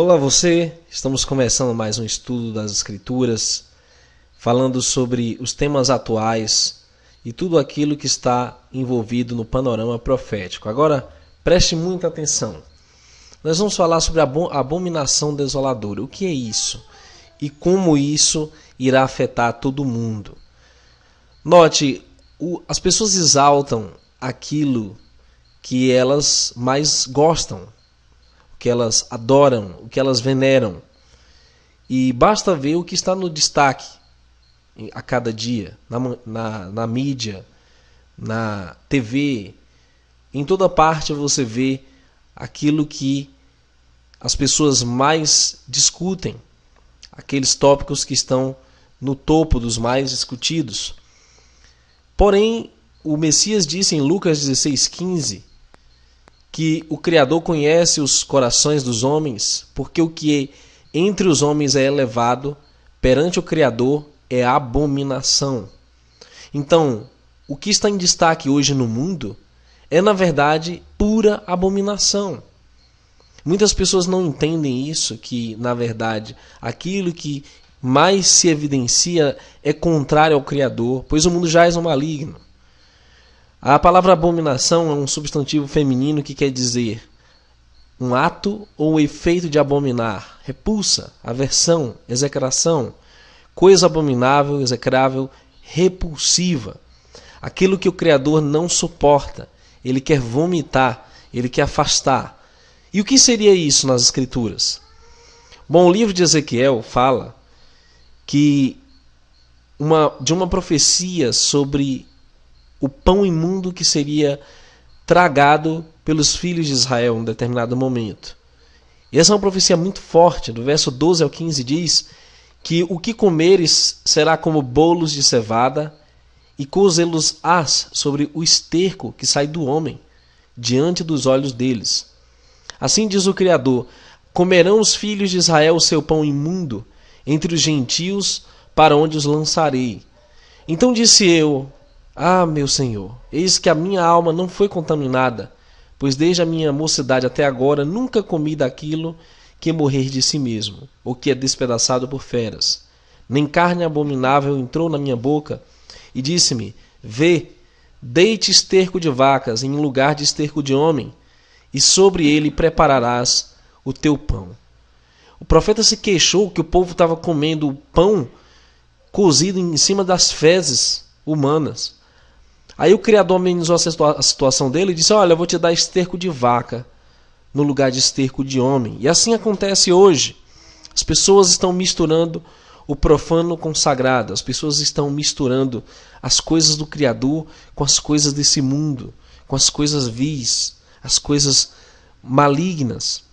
Olá você, estamos começando mais um estudo das Escrituras, falando sobre os temas atuais e tudo aquilo que está envolvido no panorama profético. Agora, preste muita atenção. Nós vamos falar sobre a abominação desoladora. O que é isso? E como isso irá afetar todo mundo. Note, as pessoas exaltam aquilo que elas mais gostam, o que elas adoram, o que elas veneram. E basta ver o que está no destaque a cada dia, na mídia, na TV. Em toda parte você vê aquilo que as pessoas mais discutem, aqueles tópicos que estão no topo dos mais discutidos. Porém, o Messias disse em Lucas 16,15 que o Criador conhece os corações dos homens, porque o que entre os homens é elevado, perante o Criador é abominação. Então, o que está em destaque hoje no mundo é, na verdade, pura abominação. Muitas pessoas não entendem isso, que, na verdade, aquilo que mais se evidencia é contrário ao Criador, pois o mundo jaz no maligno. A palavra abominação é um substantivo feminino que quer dizer um ato ou efeito de abominar, repulsa, aversão, execração, coisa abominável, execrável, repulsiva. Aquilo que o Criador não suporta, ele quer vomitar, ele quer afastar. E o que seria isso nas Escrituras? Bom, o livro de Ezequiel fala de uma profecia sobre o pão imundo que seria tragado pelos filhos de Israel em um determinado momento. E essa é uma profecia muito forte. Do verso 12 ao 15 diz que o que comeres será como bolos de cevada, e cozê-los-ás sobre o esterco que sai do homem, diante dos olhos deles. Assim diz o Criador: comerão os filhos de Israel o seu pão imundo entre os gentios, para onde os lançarei. Então disse eu: ah, meu Senhor, eis que a minha alma não foi contaminada, pois desde a minha mocidade até agora nunca comi daquilo que morrer de si mesmo, ou que é despedaçado por feras. Nem carne abominável entrou na minha boca, e disse-me: vê, deite esterco de vacas em lugar de esterco de homem, e sobre ele prepararás o teu pão. O profeta se queixou que o povo estava comendo o pão cozido em cima das fezes humanas. Aí o Criador amenizou a situação dele e disse: olha, eu vou te dar esterco de vaca no lugar de esterco de homem. E assim acontece hoje. As pessoas estão misturando o profano com o sagrado. As pessoas estão misturando as coisas do Criador com as coisas desse mundo, com as coisas vis, as coisas malignas.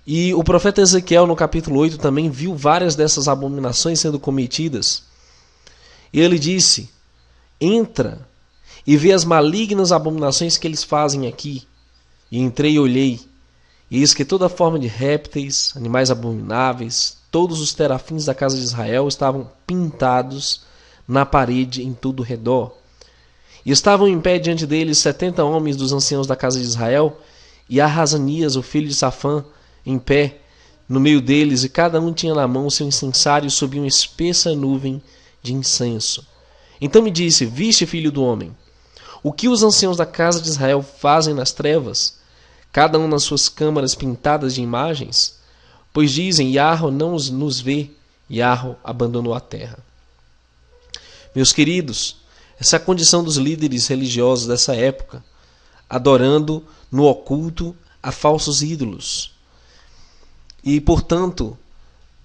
E o profeta Ezequiel, no capítulo 8, também viu várias dessas abominações sendo cometidas. E ele disse: entra e vê as malignas abominações que eles fazem aqui. E entrei e olhei, e eis que toda forma de répteis, animais abomináveis, todos os terafins da casa de Israel estavam pintados na parede em todo o redor. E estavam em pé diante deles 70 homens dos anciãos da casa de Israel, e Arrasanias, o filho de Safã, em pé no meio deles, e cada um tinha na mão o seu incensário, e subia uma espessa nuvem de incenso. Então me disse: viste, filho do homem, o que os anciãos da casa de Israel fazem nas trevas, cada um nas suas câmaras pintadas de imagens? Pois dizem: Yahweh não nos vê, Yahweh abandonou a terra. Meus queridos, essa é a condição dos líderes religiosos dessa época, adorando no oculto a falsos ídolos. E, portanto,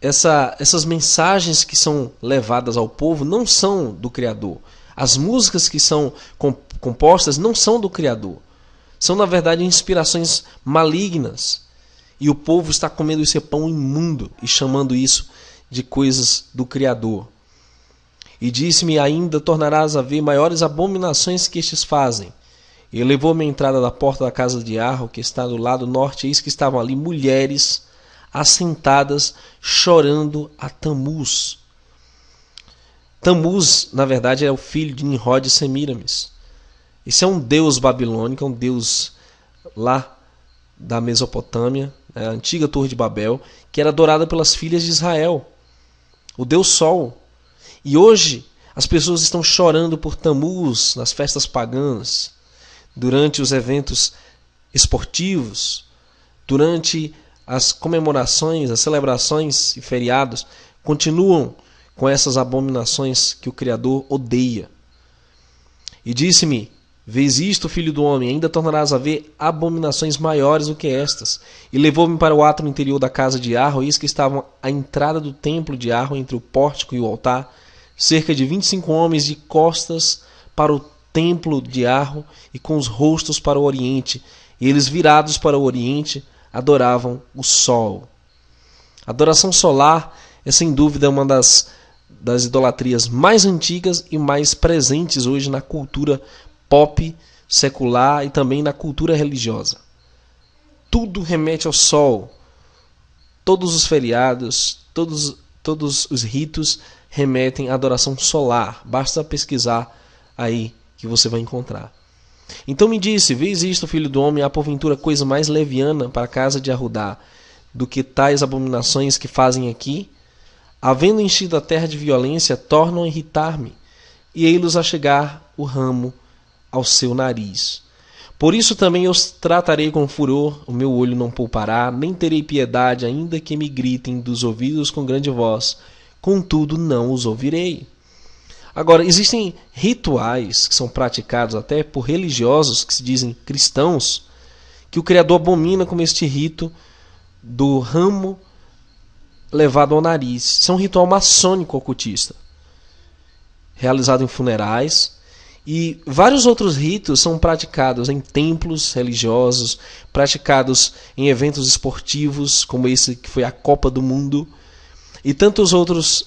essas mensagens que são levadas ao povo não são do Criador. As músicas que são compostas não são do Criador. São, na verdade, inspirações malignas. E o povo está comendo esse pão imundo e chamando isso de coisas do Criador. E disse-me ainda: tornarás a ver maiores abominações que estes fazem. E levou-me à entrada da porta da casa de Arro, que está do lado norte, e eis que estavam ali mulheres assentadas, chorando a Tamuz. Tamuz, na verdade, é o filho de Nimrod e Semiramis. Esse é um deus babilônico, é um deus lá da Mesopotâmia, a antiga Torre de Babel, que era adorada pelas filhas de Israel, o Deus Sol. E hoje as pessoas estão chorando por Tamuz nas festas pagãs, durante os eventos esportivos, durante as comemorações, as celebrações e feriados, continuam com essas abominações que o Criador odeia. E disse-me: vês isto, filho do homem, ainda tornarás a ver abominações maiores do que estas. E levou-me para o átrio interior da casa de Arro, e eis que estavam à entrada do templo de Arro, entre o pórtico e o altar, cerca de 25 homens de costas para o templo de Arro e com os rostos para o oriente. E eles, virados para o oriente, adoravam o sol. A adoração solar é sem dúvida uma das idolatrias mais antigas e mais presentes hoje na cultura pop, secular e também na cultura religiosa. Tudo remete ao sol. Todos os feriados, todos os ritos remetem à adoração solar. Basta pesquisar aí que você vai encontrar. Então me disse: vês isto, filho do homem, há porventura coisa mais leviana para a casa de Arrudá do que tais abominações que fazem aqui? Havendo enchido a terra de violência, tornam a irritar-me, e ei-los a chegar o ramo ao seu nariz. Por isso também eu os tratarei com furor, o meu olho não poupará, nem terei piedade, ainda que me gritem dos ouvidos com grande voz, contudo não os ouvirei. Agora, existem rituais que são praticados até por religiosos que se dizem cristãos, que o Criador abomina, como este rito do ramo levado ao nariz. Isso é um ritual maçônico ocultista, realizado em funerais, e vários outros ritos são praticados em templos religiosos, praticados em eventos esportivos, como esse que foi a Copa do Mundo, e tantos outros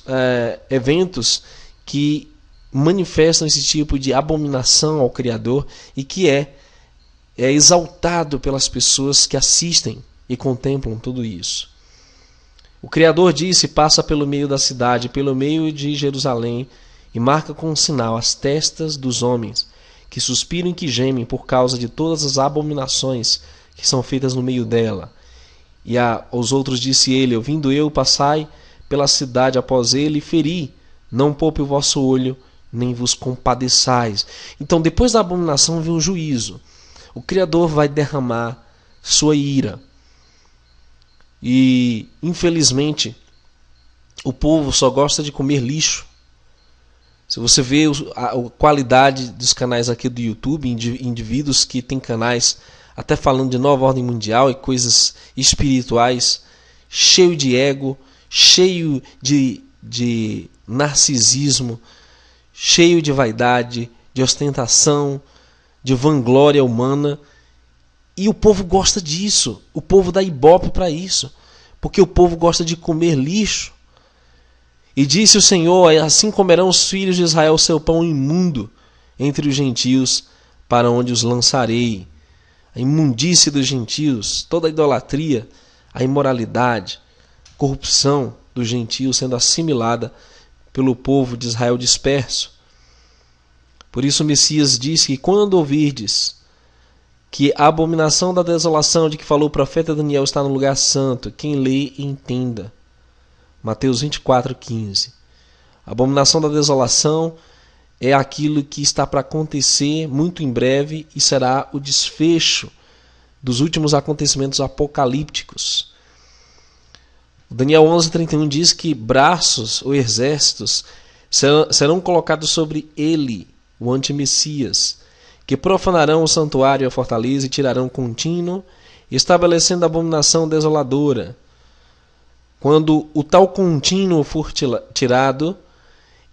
eventos que manifestam esse tipo de abominação ao Criador e que é exaltado pelas pessoas que assistem e contemplam tudo isso. O Criador disse: passa pelo meio da cidade, pelo meio de Jerusalém, e marca com um sinal as testas dos homens, que suspiram e que gemem por causa de todas as abominações que são feitas no meio dela. E aos outros disse ele: ouvindo eu, passai pela cidade após ele e feri, não poupe o vosso olho, nem vos compadeçais. Então, depois da abominação vem o juízo. O Criador vai derramar sua ira. E, infelizmente, o povo só gosta de comer lixo. Se você vê a qualidade dos canais aqui do YouTube, indivíduos que têm canais até falando de nova ordem mundial e coisas espirituais, cheio de ego, cheio de narcisismo, cheio de vaidade, de ostentação, de vanglória humana. E o povo gosta disso. O povo dá ibope para isso, porque o povo gosta de comer lixo. E disse o Senhor: assim comerão os filhos de Israel o seu pão imundo entre os gentios, para onde os lançarei. A imundície dos gentios, toda a idolatria, a imoralidade, corrupção dos gentios sendo assimilada pelo povo de Israel disperso. Por isso o Messias disse que quando ouvirdes que a abominação da desolação de que falou o profeta Daniel está no lugar santo, quem lê entenda. Mateus 24:15. A abominação da desolação é aquilo que está para acontecer muito em breve e será o desfecho dos últimos acontecimentos apocalípticos. Daniel 11:31 diz que braços ou exércitos serão colocados sobre ele, o antimessias, que profanarão o santuário e a fortaleza e tirarão contínuo, estabelecendo a abominação desoladora. Quando o tal contínuo for tirado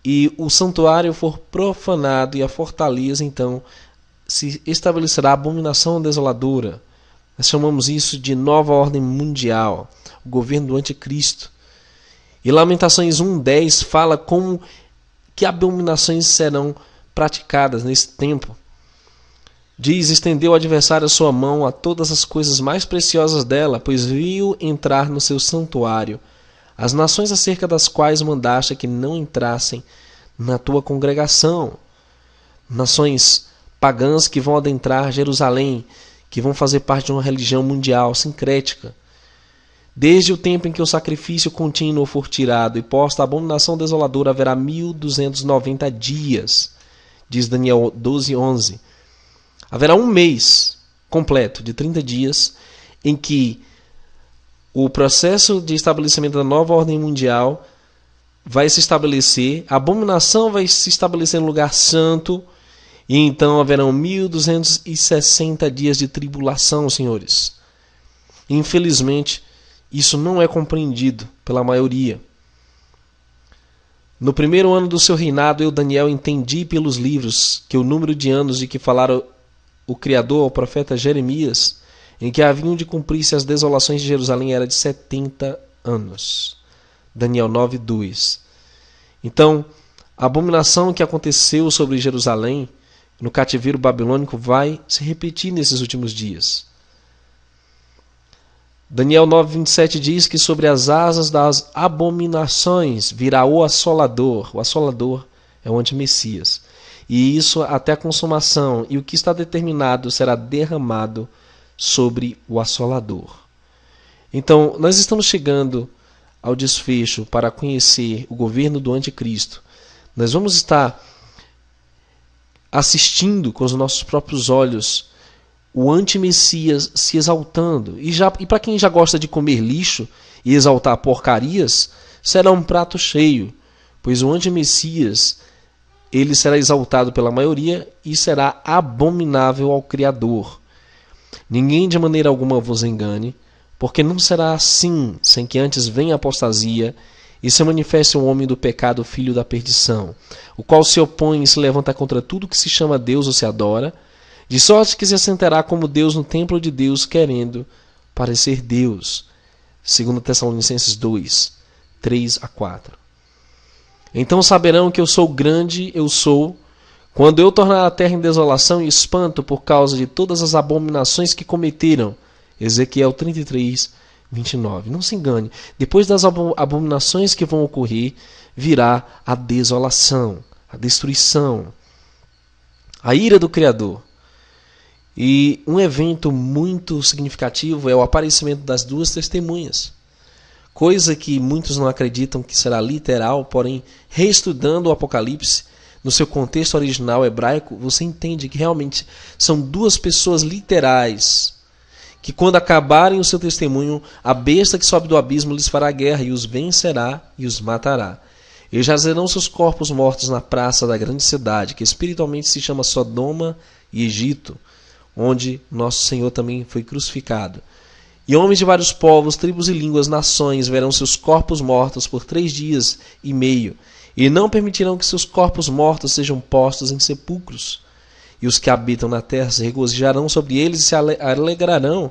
e o santuário for profanado e a fortaleza, então se estabelecerá a abominação desoladora. Nós chamamos isso de nova ordem mundial, o governo do anticristo. E Lamentações 1:10 fala como que abominações serão praticadas nesse tempo. Diz: estendeu o adversário a sua mão a todas as coisas mais preciosas dela, pois viu entrar no seu santuário as nações acerca das quais mandaste que não entrassem na tua congregação. Nações pagãs que vão adentrar Jerusalém, que vão fazer parte de uma religião mundial sincrética. Desde o tempo em que o sacrifício contínuo for tirado e posta a abominação desoladora, haverá 1290 dias, diz Daniel 12:11. Haverá um mês completo de 30 dias em que o processo de estabelecimento da nova ordem mundial vai se estabelecer, a abominação vai se estabelecer no lugar santo, e então haverão 1260 dias de tribulação, senhores. Infelizmente, isso não é compreendido pela maioria. No primeiro ano do seu reinado, eu, Daniel, entendi pelos livros que o número de anos de que falara o Criador ao profeta Jeremias, em que haviam de cumprir-se as desolações de Jerusalém, era de 70 anos. Daniel 9:2. Então, a abominação que aconteceu sobre Jerusalém, no cativeiro babilônico, vai se repetir nesses últimos dias. Daniel 9:27 diz que sobre as asas das abominações virá o Assolador. O Assolador é o anti-Messias. E isso até a consumação. E o que está determinado será derramado sobre o Assolador. Então, nós estamos chegando ao desfecho para conhecer o governo do anticristo. Nós vamos estar assistindo com os nossos próprios olhos o anti-Messias se exaltando. E para quem já gosta de comer lixo e exaltar porcarias, será um prato cheio, pois o anti-Messias, ele será exaltado pela maioria e será abominável ao Criador. Ninguém de maneira alguma vos engane, porque não será assim, sem que antes venha a apostasia e se manifeste um homem do pecado, filho da perdição, o qual se opõe e se levanta contra tudo que se chama Deus ou se adora, de sorte que se assentará como Deus no templo de Deus, querendo parecer Deus. 2 Tessalonicenses 2, 3-4. Então saberão que eu sou grande, eu sou, quando eu tornar a terra em desolação e espanto por causa de todas as abominações que cometeram. Ezequiel 33:29. Não se engane, depois das abominações que vão ocorrer, virá a desolação, a destruição, a ira do Criador. E um evento muito significativo é o aparecimento das duas testemunhas. Coisa que muitos não acreditam que será literal, porém, reestudando o Apocalipse, no seu contexto original hebraico, você entende que realmente são duas pessoas literais, que quando acabarem o seu testemunho, a besta que sobe do abismo lhes fará guerra, e os vencerá e os matará. E jazerão seus corpos mortos na praça da grande cidade, que espiritualmente se chama Sodoma e Egito, onde nosso Senhor também foi crucificado. E homens de vários povos, tribos e línguas, nações, verão seus corpos mortos por 3 dias e meio, e não permitirão que seus corpos mortos sejam postos em sepulcros. E os que habitam na terra se regozijarão sobre eles e se alegrarão,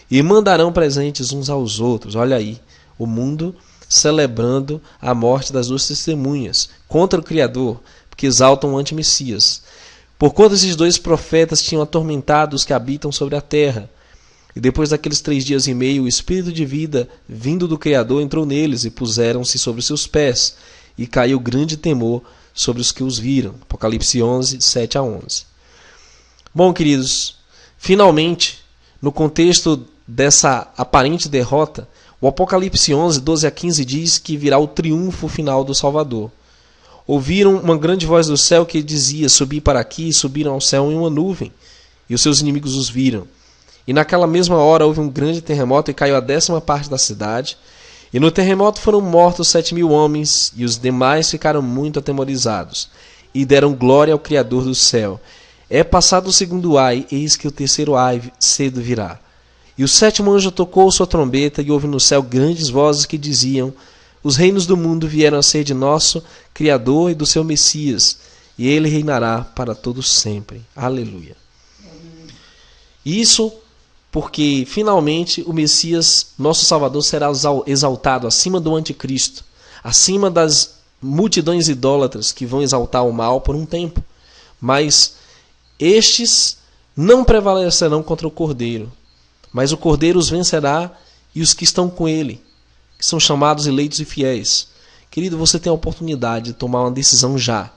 e mandarão presentes uns aos outros. Olha aí, o mundo celebrando a morte das duas testemunhas contra o Criador, porque exaltam o anti-Messias. Porquanto esses 2 profetas tinham atormentado os que habitam sobre a terra. E depois daqueles 3 dias e meio, o Espírito de vida, vindo do Criador, entrou neles, e puseram-se sobre seus pés, e caiu grande temor sobre os que os viram. Apocalipse 11, 7-11. Bom, queridos, finalmente, no contexto dessa aparente derrota, o Apocalipse 11, 12-15 diz que virá o triunfo final do Salvador. Ouviram uma grande voz do céu que dizia: subi para aqui, e subiram ao céu em uma nuvem, e os seus inimigos os viram. E naquela mesma hora houve um grande terremoto, e caiu a 10ª parte da cidade. E no terremoto foram mortos 7.000 homens, e os demais ficaram muito atemorizados, e deram glória ao Criador do céu. É passado o 2º ai, eis que o 3º ai cedo virá. E o 7º anjo tocou sua trombeta, e houve no céu grandes vozes que diziam: os reinos do mundo vieram a ser de nosso Criador e do seu Messias, e ele reinará para todos sempre. Aleluia. Isso porque finalmente o Messias, nosso Salvador, será exaltado acima do anticristo, acima das multidões idólatras que vão exaltar o mal por um tempo. Mas estes não prevalecerão contra o Cordeiro, mas o Cordeiro os vencerá, e os que estão com ele, que são chamados eleitos e fiéis. Querido, você tem a oportunidade de tomar uma decisão já.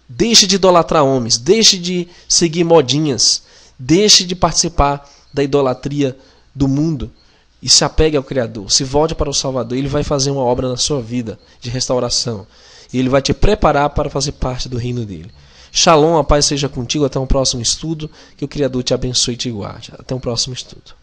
Deixe de idolatrar homens, deixe de seguir modinhas, deixe de participar da idolatria do mundo e se apegue ao Criador, se volte para o Salvador. Ele vai fazer uma obra na sua vida de restauração e Ele vai te preparar para fazer parte do reino dele. Shalom, a paz seja contigo. Até um próximo estudo. Que o Criador te abençoe e te guarde. Até um próximo estudo.